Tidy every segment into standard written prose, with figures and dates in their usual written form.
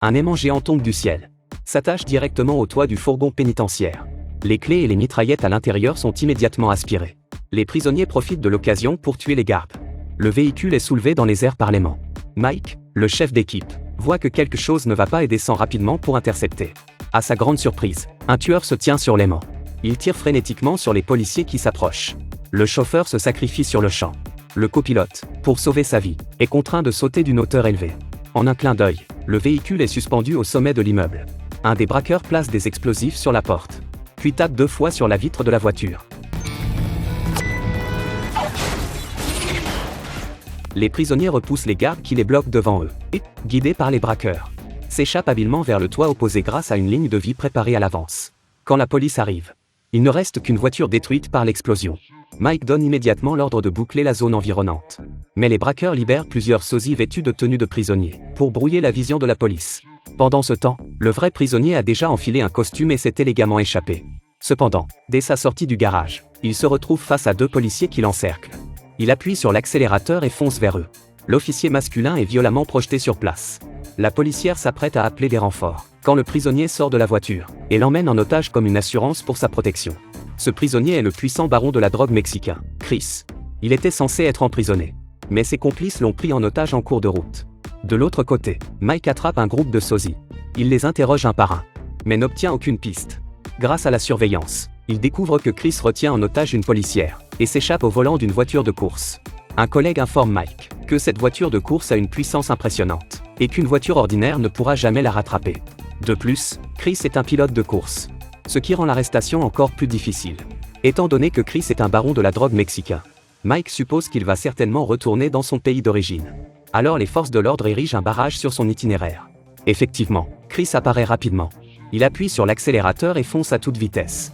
Un aimant géant tombe du ciel. S'attache directement au toit du fourgon pénitentiaire. Les clés et les mitraillettes à l'intérieur sont immédiatement aspirées. Les prisonniers profitent de l'occasion pour tuer les gardes. Le véhicule est soulevé dans les airs par l'aimant. Mike, le chef d'équipe, voit que quelque chose ne va pas et descend rapidement pour intercepter. À sa grande surprise, un tueur se tient sur l'aimant. Il tire frénétiquement sur les policiers qui s'approchent. Le chauffeur se sacrifie sur le champ. Le copilote, pour sauver sa vie, est contraint de sauter d'une hauteur élevée. En un clin d'œil, le véhicule est suspendu au sommet de l'immeuble. Un des braqueurs place des explosifs sur la porte, puis tape 2 fois sur la vitre de la voiture. Les prisonniers repoussent les gardes qui les bloquent devant eux, et, guidés par les braqueurs, s'échappent habilement vers le toit opposé grâce à une ligne de vie préparée à l'avance. Quand la police arrive, il ne reste qu'une voiture détruite par l'explosion. Mike donne immédiatement l'ordre de boucler la zone environnante. Mais les braqueurs libèrent plusieurs sosies vêtus de tenues de prisonniers, pour brouiller la vision de la police. Pendant ce temps, le vrai prisonnier a déjà enfilé un costume et s'est élégamment échappé. Cependant, dès sa sortie du garage, il se retrouve face à 2 policiers qui l'encerclent. Il appuie sur l'accélérateur et fonce vers eux. L'officier masculin est violemment projeté sur place. La policière s'apprête à appeler des renforts, quand le prisonnier sort de la voiture, et l'emmène en otage comme une assurance pour sa protection. Ce prisonnier est le puissant baron de la drogue mexicain, Chris. Il était censé être emprisonné. Mais ses complices l'ont pris en otage en cours de route. De l'autre côté, Mike attrape un groupe de sosies. Il les interroge un par un, mais n'obtient aucune piste. Grâce à la surveillance, il découvre que Chris retient en otage une policière, et s'échappe au volant d'une voiture de course. Un collègue informe Mike que cette voiture de course a une puissance impressionnante, et qu'une voiture ordinaire ne pourra jamais la rattraper. De plus, Chris est un pilote de course, ce qui rend l'arrestation encore plus difficile. Étant donné que Chris est un baron de la drogue mexicain, Mike suppose qu'il va certainement retourner dans son pays d'origine. Alors les forces de l'ordre érigent un barrage sur son itinéraire. Effectivement, Chris apparaît rapidement. Il appuie sur l'accélérateur et fonce à toute vitesse.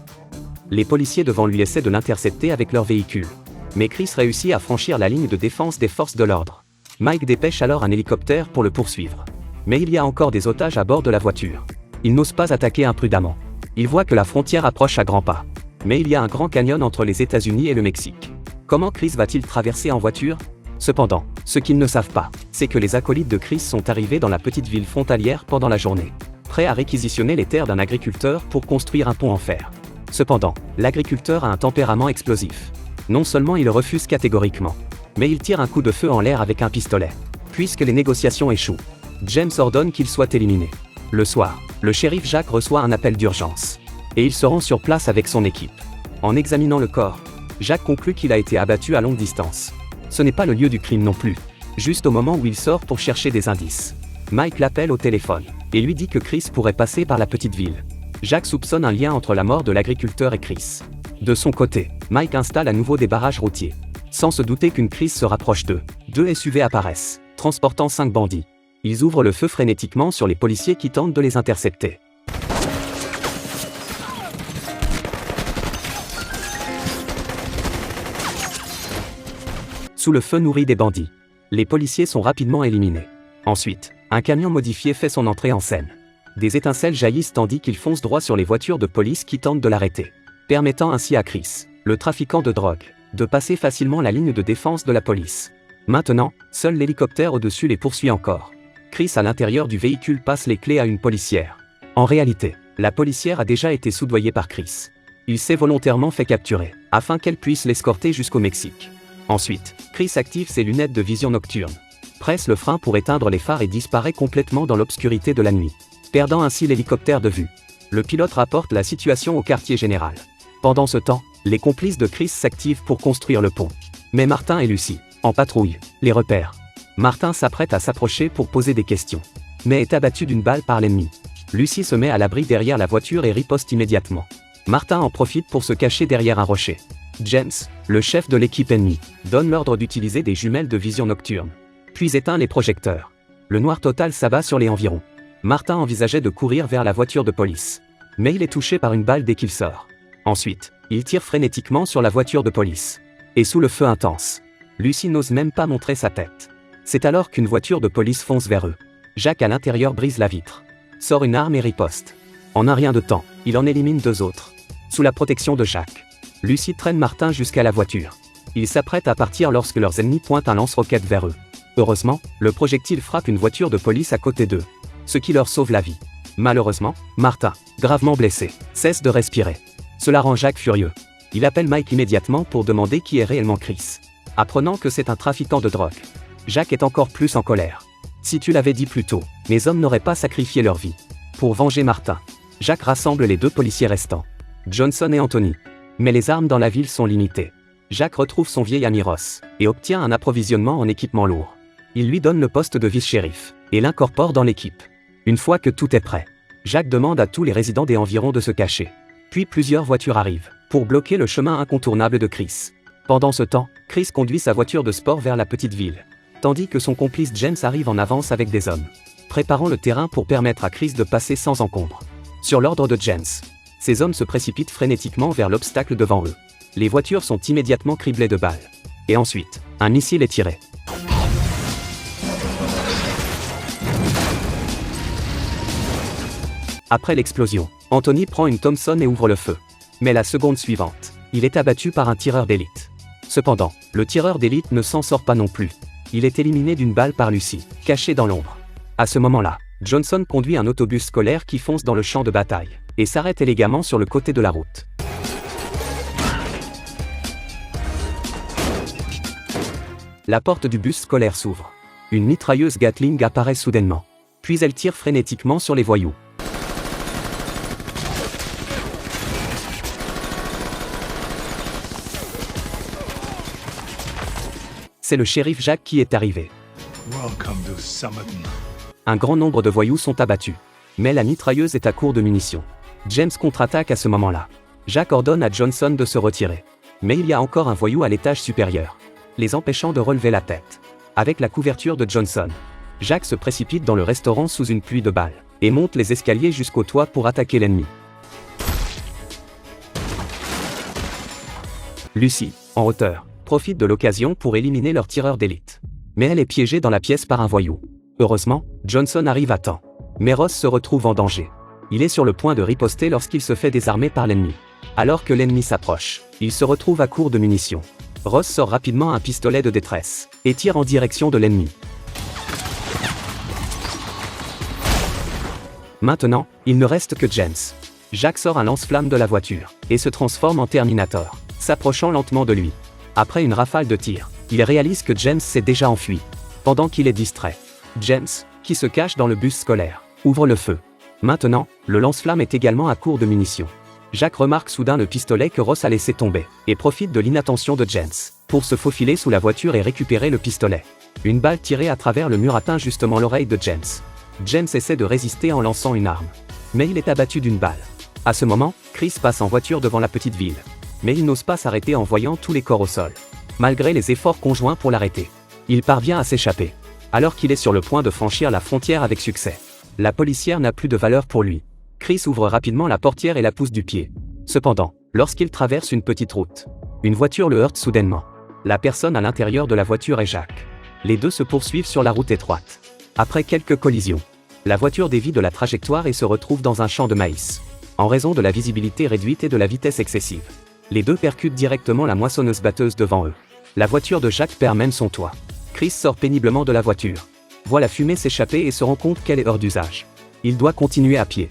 Les policiers devant lui essaient de l'intercepter avec leur véhicule. Mais Chris réussit à franchir la ligne de défense des forces de l'ordre. Mike dépêche alors un hélicoptère pour le poursuivre. Mais il y a encore des otages à bord de la voiture. Il n'ose pas attaquer imprudemment. Il voit que la frontière approche à grands pas. Mais il y a un grand canyon entre les États-Unis et le Mexique. Comment Chris va-t-il traverser en voiture ? Cependant, ce qu'ils ne savent pas, c'est que les acolytes de Chris sont arrivés dans la petite ville frontalière pendant la journée, prêts à réquisitionner les terres d'un agriculteur pour construire un pont en fer. Cependant, l'agriculteur a un tempérament explosif. Non seulement il refuse catégoriquement, mais il tire un coup de feu en l'air avec un pistolet. Puisque les négociations échouent, James ordonne qu'il soit éliminé. Le soir, le shérif Jack reçoit un appel d'urgence. Et il se rend sur place avec son équipe. En examinant le corps, Jack conclut qu'il a été abattu à longue distance. Ce n'est pas le lieu du crime non plus. Juste au moment où il sort pour chercher des indices, Mike l'appelle au téléphone, et lui dit que Chris pourrait passer par la petite ville. Jack soupçonne un lien entre la mort de l'agriculteur et Chris. De son côté, Mike installe à nouveau des barrages routiers. Sans se douter qu'une crise se rapproche d'eux, 2 SUV apparaissent, transportant 5 bandits. Ils ouvrent le feu frénétiquement sur les policiers qui tentent de les intercepter. Sous le feu nourri des bandits, les policiers sont rapidement éliminés. Ensuite, un camion modifié fait son entrée en scène. Des étincelles jaillissent tandis qu'il fonce droit sur les voitures de police qui tentent de l'arrêter, permettant ainsi à Chris, le trafiquant de drogue, de passer facilement la ligne de défense de la police. Maintenant, seul l'hélicoptère au-dessus les poursuit encore. Chris à l'intérieur du véhicule passe les clés à une policière. En réalité, la policière a déjà été soudoyée par Chris. Il s'est volontairement fait capturer, afin qu'elle puisse l'escorter jusqu'au Mexique. Ensuite, Chris active ses lunettes de vision nocturne, presse le frein pour éteindre les phares et disparaît complètement dans l'obscurité de la nuit, perdant ainsi l'hélicoptère de vue. Le pilote rapporte la situation au quartier général. Pendant ce temps, les complices de Chris s'activent pour construire le pont. Mais Martin et Lucy, en patrouille, les repèrent. Martin s'apprête à s'approcher pour poser des questions, mais est abattu d'une balle par l'ennemi. Lucy se met à l'abri derrière la voiture et riposte immédiatement. Martin en profite pour se cacher derrière un rocher. James, le chef de l'équipe ennemie, donne l'ordre d'utiliser des jumelles de vision nocturne, puis éteint les projecteurs. Le noir total s'abat sur les environs. Martin envisageait de courir vers la voiture de police, mais il est touché par une balle dès qu'il sort. Ensuite, il tire frénétiquement sur la voiture de police. Et sous le feu intense, Lucy n'ose même pas montrer sa tête. C'est alors qu'une voiture de police fonce vers eux. Jack à l'intérieur brise la vitre, sort une arme et riposte. En un rien de temps, il en élimine 2 autres. Sous la protection de Jack, Lucy traîne Martin jusqu'à la voiture. Ils s'apprêtent à partir lorsque leurs ennemis pointent un lance-roquette vers eux. Heureusement, le projectile frappe une voiture de police à côté d'eux. ce qui leur sauve la vie. Malheureusement, Martin, gravement blessé, cesse de respirer. Cela rend Jack furieux. Il appelle Mike immédiatement pour demander qui est réellement Chris. Apprenant que c'est un trafiquant de drogue, Jack est encore plus en colère. Si tu l'avais dit plus tôt, mes hommes n'auraient pas sacrifié leur vie. Pour venger Martin, Jack rassemble les 2 policiers restants, Johnson et Anthony. Mais les armes dans la ville sont limitées. Jack retrouve son vieil ami Ross, et obtient un approvisionnement en équipement lourd. Il lui donne le poste de vice-shérif, et l'incorpore dans l'équipe. Une fois que tout est prêt, Jack demande à tous les résidents des environs de se cacher. Puis plusieurs voitures arrivent, pour bloquer le chemin incontournable de Chris. Pendant ce temps, Chris conduit sa voiture de sport vers la petite ville, tandis que son complice James arrive en avance avec des hommes, préparant le terrain pour permettre à Chris de passer sans encombre. Sur l'ordre de James, ces hommes se précipitent frénétiquement vers l'obstacle devant eux. Les voitures sont immédiatement criblées de balles. Et ensuite, un missile est tiré. Après l'explosion, Anthony prend une Thompson et ouvre le feu. Mais la seconde suivante, il est abattu par un tireur d'élite. Cependant, le tireur d'élite ne s'en sort pas non plus. Il est éliminé d'une balle par Lucy, cachée dans l'ombre. À ce moment-là, Johnson conduit un autobus scolaire qui fonce dans le champ de bataille, et s'arrête élégamment sur le côté de la route. La porte du bus scolaire s'ouvre. Une mitrailleuse Gatling apparaît soudainement. Puis elle tire frénétiquement sur les voyous. C'est le shérif Jack qui est arrivé. Un grand nombre de voyous sont abattus. Mais la mitrailleuse est à court de munitions. James contre-attaque à ce moment-là. Jack ordonne à Johnson de se retirer. Mais il y a encore un voyou à l'étage supérieur, les empêchant de relever la tête. Avec la couverture de Johnson, Jack se précipite dans le restaurant sous une pluie de balles, et monte les escaliers jusqu'au toit pour attaquer l'ennemi. Lucy, en hauteur, profite de l'occasion pour éliminer leur tireur d'élite. Mais elle est piégée dans la pièce par un voyou. Heureusement, Johnson arrive à temps. Mais Ross se retrouve en danger. Il est sur le point de riposter lorsqu'il se fait désarmer par l'ennemi. Alors que l'ennemi s'approche, il se retrouve à court de munitions. Ross sort rapidement un pistolet de détresse, et tire en direction de l'ennemi. Maintenant, il ne reste que James. Jack sort un lance-flamme de la voiture, et se transforme en Terminator, s'approchant lentement de lui. Après une rafale de tirs, il réalise que James s'est déjà enfui. Pendant qu'il est distrait, James, qui se cache dans le bus scolaire, ouvre le feu. Maintenant, le lance-flamme est également à court de munitions. Jack remarque soudain le pistolet que Ross a laissé tomber, et profite de l'inattention de James, pour se faufiler sous la voiture et récupérer le pistolet. Une balle tirée à travers le mur atteint justement l'oreille de James. James essaie de résister en lançant une arme. Mais il est abattu d'une balle. À ce moment, Chris passe en voiture devant la petite ville. Mais il n'ose pas s'arrêter en voyant tous les corps au sol. Malgré les efforts conjoints pour l'arrêter, il parvient à s'échapper. Alors qu'il est sur le point de franchir la frontière avec succès, la policière n'a plus de valeur pour lui. Chris ouvre rapidement la portière et la pousse du pied. Cependant, lorsqu'il traverse une petite route, une voiture le heurte soudainement. La personne à l'intérieur de la voiture est Jack. Les deux se poursuivent sur la route étroite. Après quelques collisions, la voiture dévie de la trajectoire et se retrouve dans un champ de maïs. En raison de la visibilité réduite et de la vitesse excessive, les deux percutent directement la moissonneuse-batteuse devant eux. La voiture de Jack perd même son toit. Chris sort péniblement de la voiture, voit la fumée s'échapper et se rend compte qu'elle est hors d'usage. Il doit continuer à pied.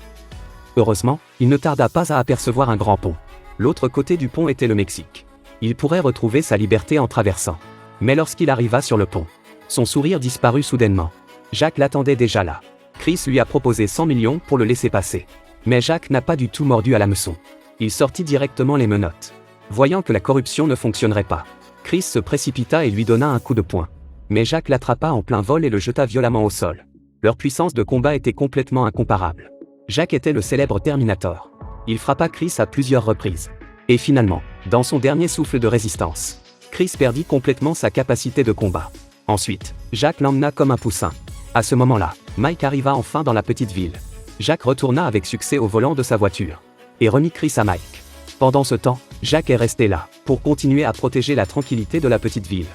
Heureusement, il ne tarda pas à apercevoir un grand pont. L'autre côté du pont était le Mexique. Il pourrait retrouver sa liberté en traversant. Mais lorsqu'il arriva sur le pont, son sourire disparut soudainement. Jack l'attendait déjà là. Chris lui a proposé 100 millions pour le laisser passer. Mais Jack n'a pas du tout mordu à l'hameçon. Il sortit directement les menottes. Voyant que la corruption ne fonctionnerait pas, Chris se précipita et lui donna un coup de poing. Mais Jack l'attrapa en plein vol et le jeta violemment au sol. Leur puissance de combat était complètement incomparable. Jack était le célèbre Terminator. Il frappa Chris à plusieurs reprises. Et finalement, dans son dernier souffle de résistance, Chris perdit complètement sa capacité de combat. Ensuite, Jack l'emmena comme un poussin. À ce moment-là, Mike arriva enfin dans la petite ville. Jack retourna avec succès au volant de sa voiture et remit Chris à Mike. Pendant ce temps, Jack est resté là pour continuer à protéger la tranquillité de la petite ville.